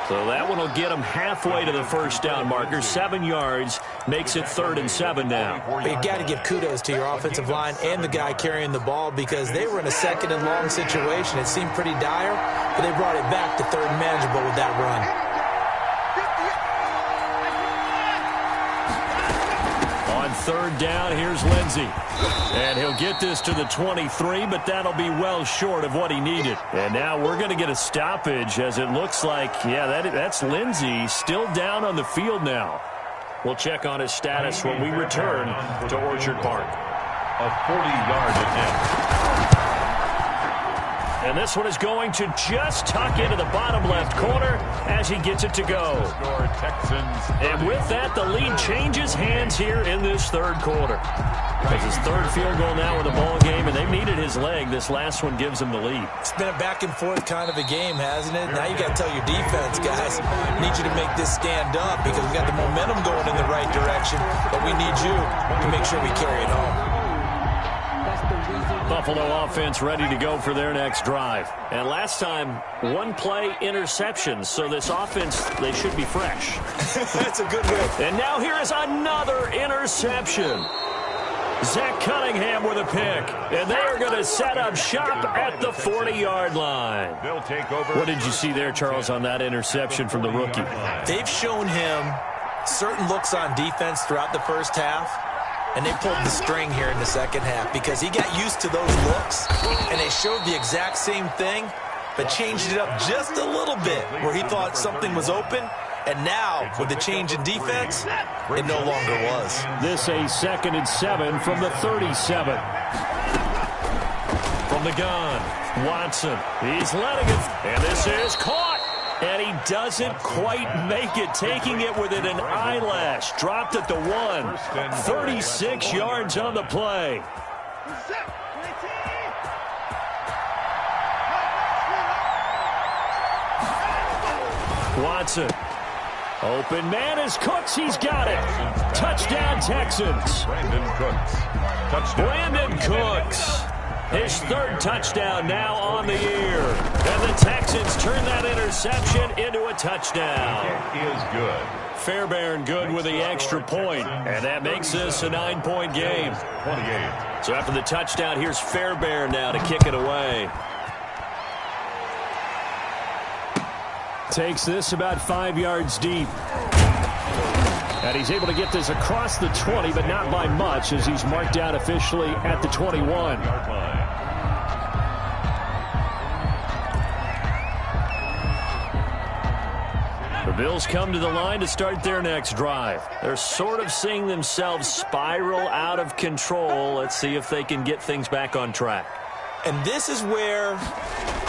[SPEAKER 1] So that one will get them halfway to the first down marker. 7 yards makes it 3rd and 7 now.
[SPEAKER 2] But you've got to give kudos to your offensive line and the guy carrying the ball, because they were in a 2nd and long situation. It seemed pretty dire, but they brought it back to 3rd and manageable with that run.
[SPEAKER 1] On 3rd down, here's Lindsey. And he'll get this to the 23, but that'll be well short of what he needed. And now we're going to get a stoppage, as it looks like, yeah, that's Lindsey still down on the field now. We'll check on his status when we return to Orchard Park.
[SPEAKER 3] A 40-yard attempt.
[SPEAKER 1] And this one is going to just tuck into the bottom left corner as he gets it to go.
[SPEAKER 3] Score Texans.
[SPEAKER 1] And with that, the lead changes hands here in this 3rd quarter. It's his 3rd field goal now in the ball game, and they've needed his leg. This last one gives him the lead.
[SPEAKER 2] It's been a back-and-forth kind of a game, hasn't it? Now you got to tell your defense, guys, need you to make this stand up, because we got the momentum going in the right direction, but we need you to make sure we carry it home.
[SPEAKER 1] Buffalo offense ready to go for their next drive. And last time, 1-play interceptions, so this offense, they should be fresh.
[SPEAKER 2] That's a good one.
[SPEAKER 1] And now here is another interception. Zach Cunningham with a pick, and they are going to set up shop at the 40-yard line.
[SPEAKER 3] They'll take over.
[SPEAKER 1] What did you see there, Charles, on that interception from the rookie?
[SPEAKER 2] They've shown him certain looks on defense throughout the first half, and they pulled the string here in the second half, because he got used to those looks, and they showed the exact same thing, but changed it up just a little bit where he thought something was open. And now, with the change in defense, it no longer was.
[SPEAKER 1] This a 2nd and 7 from the 37. From the gun, Watson. He's letting it. And this is caught. And he doesn't quite make it, taking it within an eyelash. Dropped at the 1. 36 yards on the play. Watson. Open man is Cooks. He's got it. Touchdown, Texans.
[SPEAKER 3] Brandon Cooks. Touchdown.
[SPEAKER 1] Brandon Cooks. His 3rd touchdown now on the year. And the Texans turn that interception into a touchdown.
[SPEAKER 3] It is good.
[SPEAKER 1] Fairbairn good with the extra point. And that makes this a 9-point game.
[SPEAKER 3] 28.
[SPEAKER 1] So after the touchdown, here's Fairbairn now to kick it away. Takes this about 5 yards deep. And he's able to get this across the 20, but not by much, as he's marked down officially at the 21. The Bills come to the line to start their next drive. They're sort of seeing themselves spiral out of control. Let's see if they can get things back on track.
[SPEAKER 2] And this is where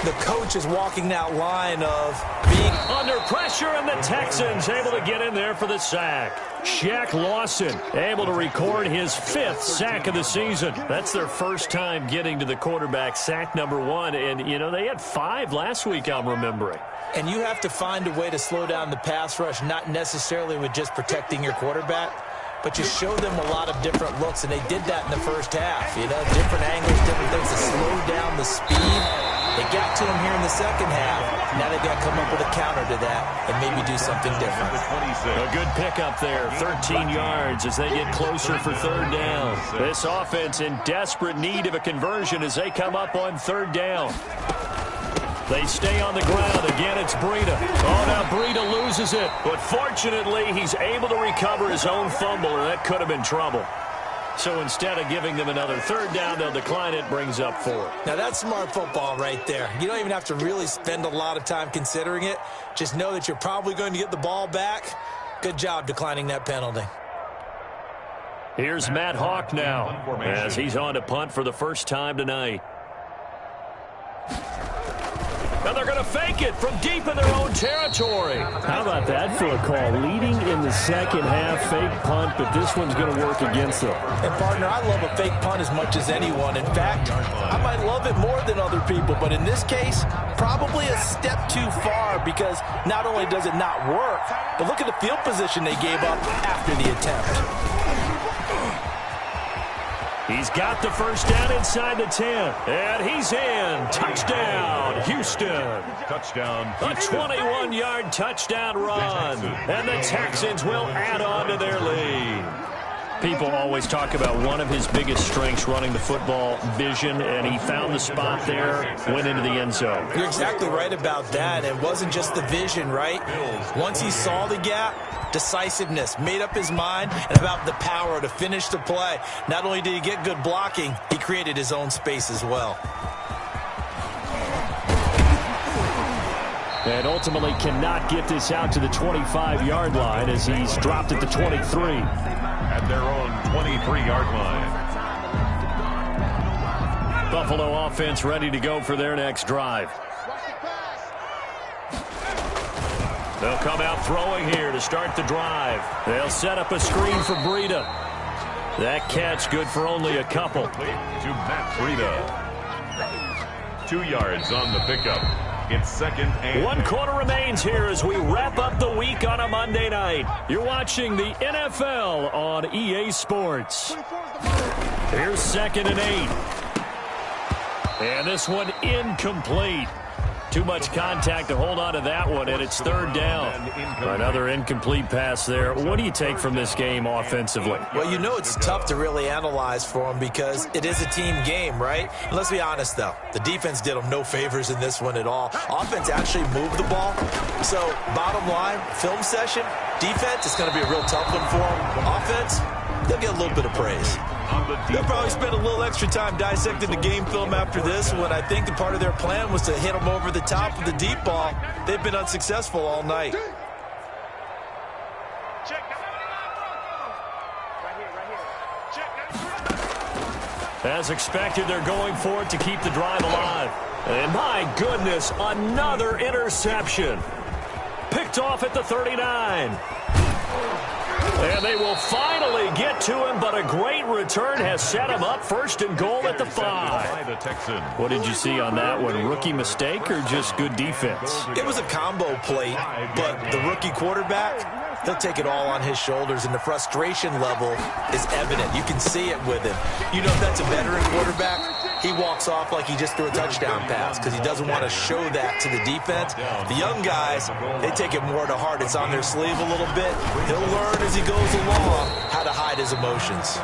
[SPEAKER 2] the coach is walking that line of being
[SPEAKER 1] under pressure, and the Texans able to get in there for the sack. Shaq Lawson able to record his 5th sack of the season. That's their first time getting to the quarterback, sack number 1. And, you know, they had 5 last week, I'm remembering.
[SPEAKER 2] And you have to find a way to slow down the pass rush, not necessarily with just protecting your quarterback, but you show them a lot of different looks, and they did that in the first half. You know, different angles, different things to slow down the speed. They got to him here in the second half. Now they've got to come up with a counter to that and maybe do something different.
[SPEAKER 1] A good pickup there, 13 yards as they get closer for third down. This offense in desperate need of a conversion as they come up on third down. They stay on the ground. Again, it's Breida. Oh, now Breida loses it. But fortunately, he's able to recover his own fumble, or that could have been trouble. So instead of giving them another third down, they'll decline it, brings up 4.
[SPEAKER 2] Now, that's smart football right there. You don't even have to really spend a lot of time considering it. Just know that you're probably going to get the ball back. Good job declining that penalty.
[SPEAKER 1] Here's Matt Hawk now as he's on to punt for the first time tonight. And they're going to fake it from deep in their own territory. How about that for a call? Leading in the second half, fake punt, but this one's going to work against them.
[SPEAKER 2] And, partner, I love a fake punt as much as anyone. In fact, I might love it more than other people, but in this case, probably a step too far, because not only does it not work, but look at the field position they gave up after the attempt.
[SPEAKER 1] He's got the first down inside the 10. And he's in. Touchdown, Houston.
[SPEAKER 3] Touchdown,
[SPEAKER 1] Houston. A 21-yard touchdown run. And the Texans will add on to their lead. People always talk about one of his biggest strengths, running the football, vision, and he found the spot there, went into the end zone.
[SPEAKER 2] You're exactly right about that. It wasn't just the vision, right? Once he saw the gap, decisiveness, made up his mind, and about the power to finish the play. Not only did he get good blocking, he created his own space as well.
[SPEAKER 1] And ultimately cannot get this out to the 25-yard line as he's dropped at the 23.
[SPEAKER 3] At their own 23-yard line.
[SPEAKER 1] Buffalo offense ready to go for their next drive. They'll come out throwing here to start the drive. They'll set up a screen for Breida. That catch good for only a couple.
[SPEAKER 3] To Matt Breida. 2 yards on the pickup. It's second and
[SPEAKER 1] 1 quarter remains here as we wrap up the week on a Monday night. You're watching the NFL on EA Sports. Here's 2nd and 8. And this one incomplete. Too much contact to hold on to that one, and it's 3rd down. Another incomplete pass there. What do you take from this game offensively?
[SPEAKER 2] Well, you know it's tough to really analyze for them because it is a team game, right? And let's be honest, though. The defense did them no favors in this one at all. Offense actually moved the ball. So, bottom line, film session, defense, it's going to be a real tough one for them. Offense, they'll get a little bit of praise. They'll probably spend a little extra time dissecting the game film after this one. I think the part of their plan was to hit them over the top of the deep ball. They've been unsuccessful all night.
[SPEAKER 1] As expected, they're going for it to keep the drive alive. And my goodness, another interception. Picked off at the 39. And they will finally get to him, but a great return has set him up 1st and goal at the 5. What did you see on that one? Rookie mistake or just good defense?
[SPEAKER 2] It was a combo play, but the rookie quarterback, he'll take it all on his shoulders, and the frustration level is evident. You can see it with him. You know, if that's a veteran quarterback, he walks off like he just threw a touchdown pass because he doesn't want to show that to the defense. The young guys, they take it more to heart. It's on their sleeve a little bit. He'll learn as he goes along how to hide his emotions.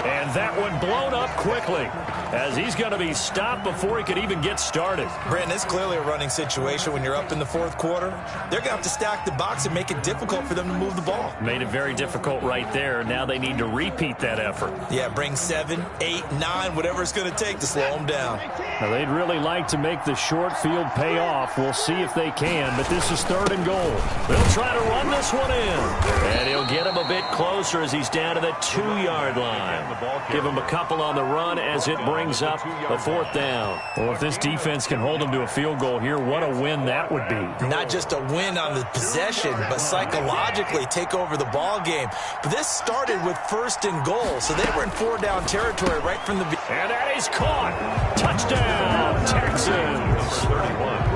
[SPEAKER 1] And that one blown up quickly as he's going to be stopped before he could even get started.
[SPEAKER 2] Brandon, it's clearly a running situation when you're up in the fourth quarter. They're going to have to stack the box and make it difficult for them to move the ball.
[SPEAKER 1] Made it very difficult right there. Now they need to repeat that effort.
[SPEAKER 2] Yeah, bring 7, 8, 9, whatever it's going to take to slow them down.
[SPEAKER 1] Now they'd really like to make the short field pay off. We'll see if they can, but this is 3rd and goal. They'll try to run this one in. And he'll get him a bit closer as he's down to the 2-yard line. Give him a couple on the run as it brings up a 4th down. Well, if this defense can hold them to a field goal here, what a win that would be.
[SPEAKER 2] Not just a win on the possession, but psychologically take over the ball game. But this started with 1st and goal, so they were in 4-down territory right from the beginning.
[SPEAKER 1] And that is caught. Touchdown, Texans.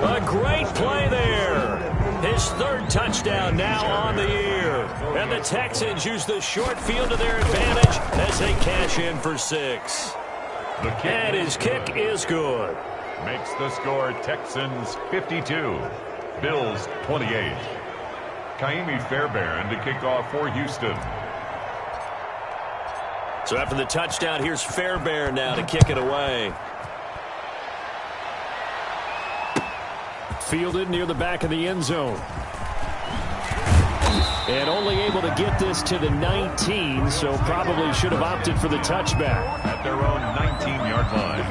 [SPEAKER 1] A great play there. His 3rd touchdown now on the year. And the Texans use the short field to their advantage as they cash in for 6. And his kick is good.
[SPEAKER 3] Makes the score Texans 52, Bills 28. Kaimi Fairbairn to kick off for Houston.
[SPEAKER 1] So after the touchdown, here's Fairbairn now to kick it away. Fielded near the back of the end zone. And only able to get this to the 19, so probably should have opted for the touchback.
[SPEAKER 3] At their own 19-yard line.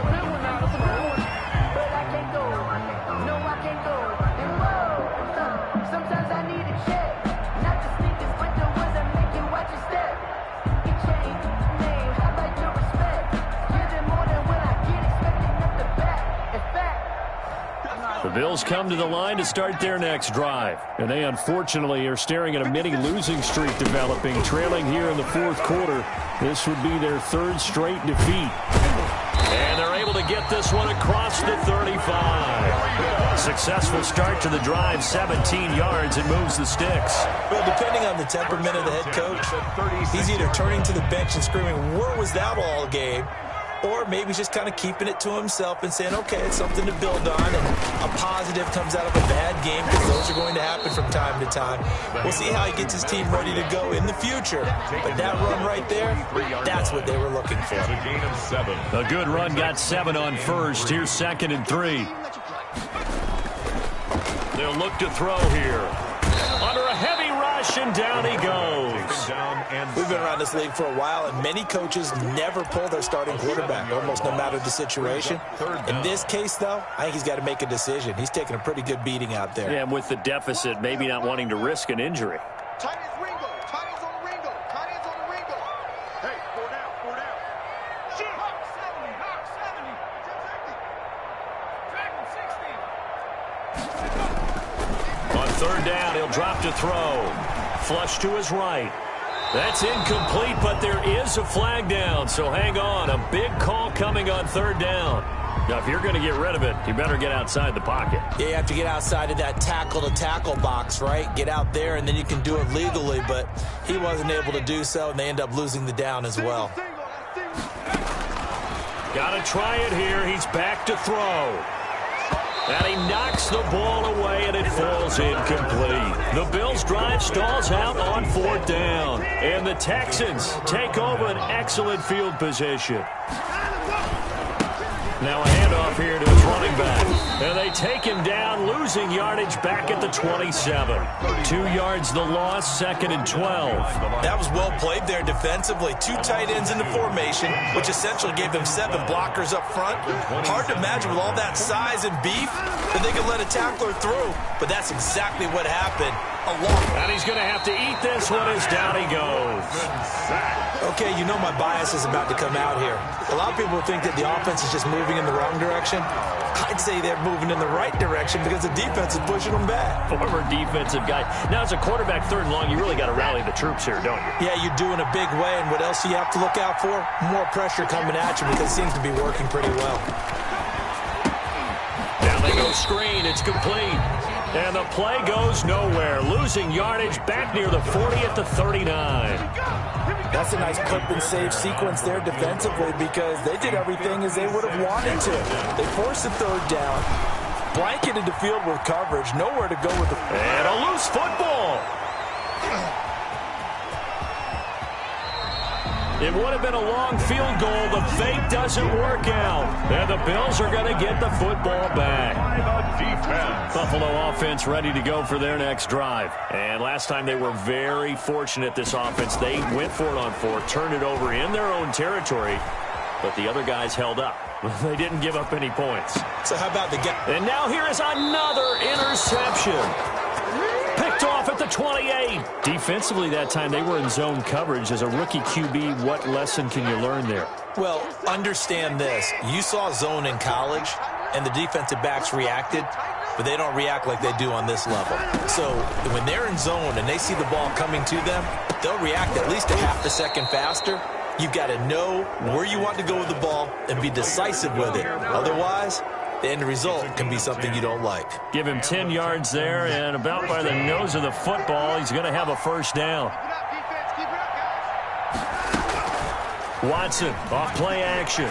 [SPEAKER 1] The Bills come to the line to start their next drive. And they unfortunately are staring at a mini losing streak developing, trailing here in the 4th quarter. This would be their 3rd straight defeat. And they're able to get this one across the 35. Successful start to the drive, 17 yards, and moves the sticks.
[SPEAKER 2] Well, depending on the temperament of the head coach, he's either turning to the bench and screaming, "Where was that all game?" Or maybe he's just kind of keeping it to himself and saying, okay, it's something to build on, and a positive comes out of a bad game because those are going to happen from time to time. We'll see how he gets his team ready to go in the future. But that run right there, that's what they were looking for.
[SPEAKER 3] A gain of 7.
[SPEAKER 1] A good run got 7 on first. Here's 2nd and 3. They'll look to throw here. Under a heavy rush, and down he goes.
[SPEAKER 2] We've been around this league for a while, and many coaches never pull their starting quarterback, almost no matter the situation. In this case, though, I think he's got to make a decision. He's taking a pretty good beating out there.
[SPEAKER 1] Yeah, and with the deficit, maybe not wanting to risk an injury.
[SPEAKER 4] Tight ends Ringo. Tight ends on the Ringo. Tight ends on the Ringo. Hey, 4 down. 4 down. Shoot. Hawk 70. Hawk 70. Dragon 60.
[SPEAKER 1] On 3rd down, he'll drop to throw. Flush to his right. That's incomplete, but there is a flag down, so hang on. A big call coming on 3rd down. Now, if you're going to get rid of it, you better get outside the pocket.
[SPEAKER 2] Yeah, you have to get outside of that tackle-to-tackle box, right? Get out there, and then you can do it legally, but he wasn't able to do so, and they end up losing the down as well.
[SPEAKER 1] Got to try it here. He's back to throw. And he knocks the ball away, and it falls incomplete. The Bills' drive stalls out on 4th down. And the Texans take over an excellent field position. Now a handoff here to his running back. And they take him down, losing yardage back at the 27. 2 yards the loss, 2nd and 12.
[SPEAKER 2] That was well played there defensively. 2 tight ends in the formation, which essentially gave them 7 blockers up front. Hard to imagine with all that size and beef that they could let a tackler through. But that's exactly what happened.
[SPEAKER 1] And he's going to have to eat this one as down he goes.
[SPEAKER 2] Okay, you know my bias is about to come out here. A lot of people think that the offense is just moving in the wrong direction. I'd say they're moving in the right direction because the defense is pushing them back.
[SPEAKER 1] Former defensive guy. Now, as a quarterback 3rd and long, you really got to rally the troops here, don't you?
[SPEAKER 2] Yeah, you do in a big way. And what else do you have to look out for? More pressure coming at you because it seems to be working pretty well.
[SPEAKER 1] Now they go screen. It's complete. And the play goes nowhere. Losing yardage back near the 40 at the 39.
[SPEAKER 2] That's a nice clip and save sequence there defensively because they did everything as they would have wanted to. They forced the 3rd down, blanketed the field with coverage, nowhere to go with the...
[SPEAKER 1] And a loose football. It would have been a long field goal, but fate doesn't work out. And the Bills are going to get the football back. Buffalo offense ready to go for their next drive. And last time they were very fortunate, this offense. They went for it on 4, turned it over in their own territory, but the other guys held up. They didn't give up any points.
[SPEAKER 2] So how about the guy?
[SPEAKER 1] And now here is another interception. Picked off at the 28. Defensively that time, they were in zone coverage. As a rookie QB, what lesson can you learn there?
[SPEAKER 2] Well, understand this. You saw zone in college, and the defensive backs reacted, but they don't react like they do on this level. So when they're in zone and they see the ball coming to them, they'll react at least a half a second faster. You've got to know where you want to go with the ball and be decisive with it. Otherwise, the end result can be something you don't like.
[SPEAKER 1] Give him 10 yards there, and about by the nose of the football, he's going to have a first down. Watson, off play action.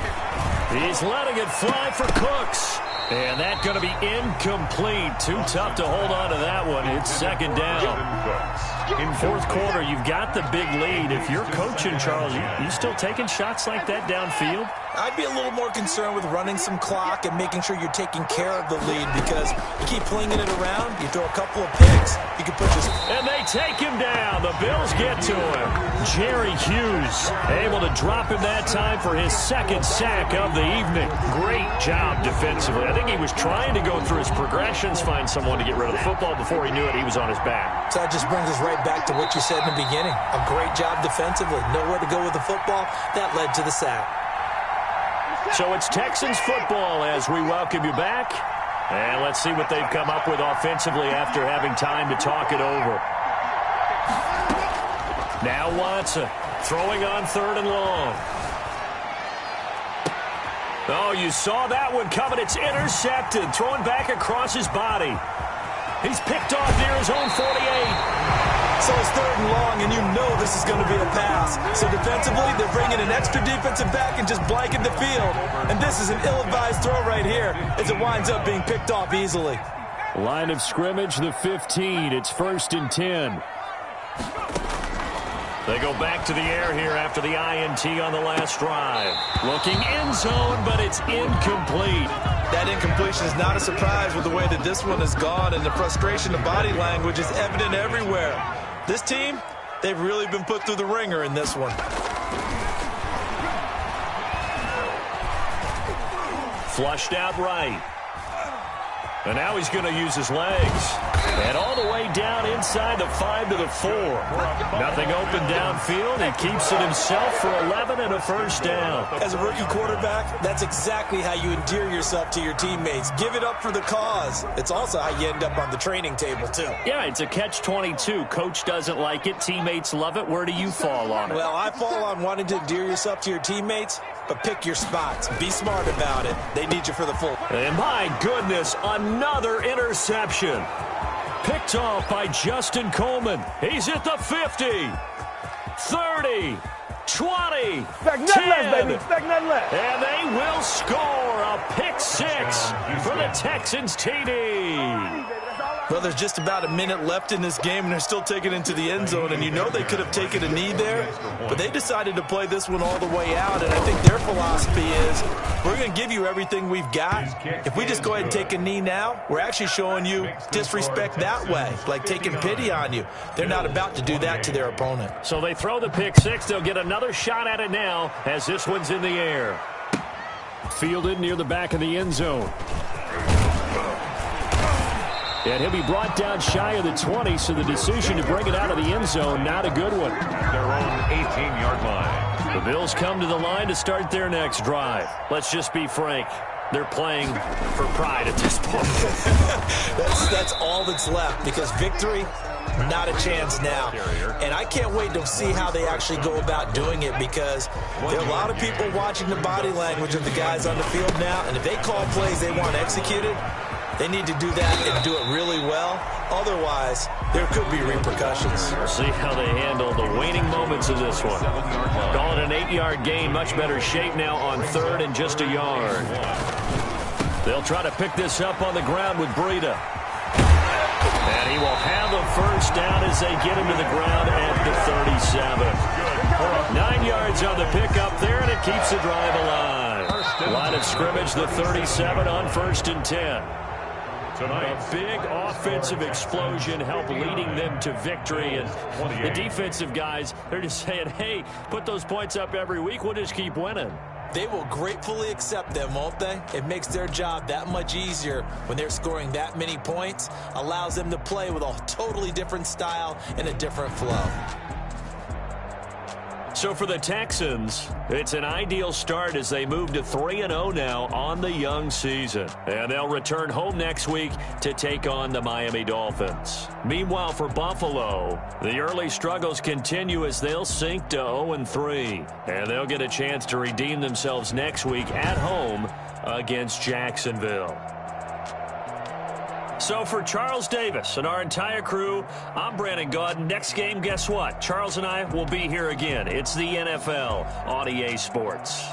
[SPEAKER 1] He's letting it fly for Cooks. And that's going to be incomplete. Too tough to hold on to that one. It's second down. In fourth quarter, you've got the big lead. If you're coaching, Charles, you still taking shots like that downfield?
[SPEAKER 2] I'd be a little more concerned with running some clock and making sure you're taking care of the lead, because you keep flinging it around, you throw a couple of picks, you can put your...
[SPEAKER 1] And they take him down. The Bills get to him. Jerry Hughes able to drop him that time for his second sack of the evening. Great job defensively. I think he was trying to go through his progressions, find someone to get rid of the football. Before he knew it, he was on his back.
[SPEAKER 2] So that just brings us right back to what you said in the beginning. A great job defensively. Nowhere to go with the football. That led to the sack.
[SPEAKER 1] So it's Texans football as we welcome you back. And let's see what they've come up with offensively after having time to talk it over. Now Watson throwing on 3rd and long. Oh, you saw that one coming. It's intercepted. Throwing back across his body. He's picked off near his own 48.
[SPEAKER 2] So it's 3rd and long, and you know this is going to be a pass. So defensively, they're bringing an extra defensive back and just blanking the field. And this is an ill-advised throw right here as it winds up being picked off easily.
[SPEAKER 1] Line of scrimmage, the 15. It's 1st and 10. They go back to the air here after the INT on the last drive. Looking end zone, but it's incomplete.
[SPEAKER 2] That incompletion is not a surprise with the way that this one has gone, and the frustration of body language is evident everywhere. This team, they've really been put through the ringer in this one.
[SPEAKER 1] Flushed out right. And now he's going to use his legs. And all the way down inside the 5 to the 4. Nothing open downfield. He keeps it himself for 11 and a first down.
[SPEAKER 2] As a rookie quarterback, that's exactly how you endear yourself to your teammates. Give it up for the cause. It's also how you end up on the training table, too.
[SPEAKER 1] Yeah, it's a catch-22. Coach doesn't like it. Teammates love it. Where do you fall on it?
[SPEAKER 2] Well, I fall on wanting to endear yourself to your teammates, but pick your spots. Be smart about it. They need you for the full.
[SPEAKER 1] And my goodness, another interception. Picked off by Justin Coleman. He's at the 50, 30, 20, 10. And they will score a pick 6 for the Texans TD.
[SPEAKER 2] Well, there's just about a minute left in this game, and they're still taking it into the end zone. And you know they could have taken a knee there, but they decided to play this one all the way out. And I think their philosophy is, we're going to give you everything we've got. If we just go ahead and take a knee now, we're actually showing you disrespect that way, like taking pity on you. They're not about to do that to their opponent.
[SPEAKER 1] So they throw the pick 6. They'll get another shot at it now as this one's in the air. Fielded near the back of the end zone. And he'll be brought down shy of the 20, so the decision to bring it out of the end zone, not a good one.
[SPEAKER 3] Their own 18-yard line.
[SPEAKER 1] The Bills come to the line to start their next drive. Let's just be frank. They're playing for pride at this point.
[SPEAKER 2] That's all that's left, because victory, not a chance now. And I can't wait to see how they actually go about doing it, because there are a lot of people watching the body language of the guys on the field now, and if they call plays they want executed, they need to do that and do it really well. Otherwise, there could be repercussions.
[SPEAKER 1] We'll see how they handle the waning moments of this one. Call it an 8-yard gain. Much better shape now on 3rd and just a yard. They'll try to pick this up on the ground with Breida. And he will have a first down as they get him to the ground at the 37. 9 yards Texans on the pickup there, and it keeps the drive alive. Line of scrimmage, the 37 on 1st and 10. A big offensive explosion helped leading them to victory. And the defensive guys, they're just saying, hey, put those points up every week. We'll just keep winning.
[SPEAKER 2] They will gratefully accept them, won't they? It makes their job that much easier when they're scoring that many points. Allows them to play with a totally different style and a different flow.
[SPEAKER 1] So for the Texans, it's an ideal start as they move to 3-0 now on the young season. And they'll return home next week to take on the Miami Dolphins. Meanwhile, for Buffalo, the early struggles continue as they'll sink to 0-3. And they'll get a chance to redeem themselves next week at home against Jacksonville. So for Charles Davis and our entire crew, I'm Brandon Gaudin. Next game, guess what? Charles and I will be here again. It's the NFL on EA Sports.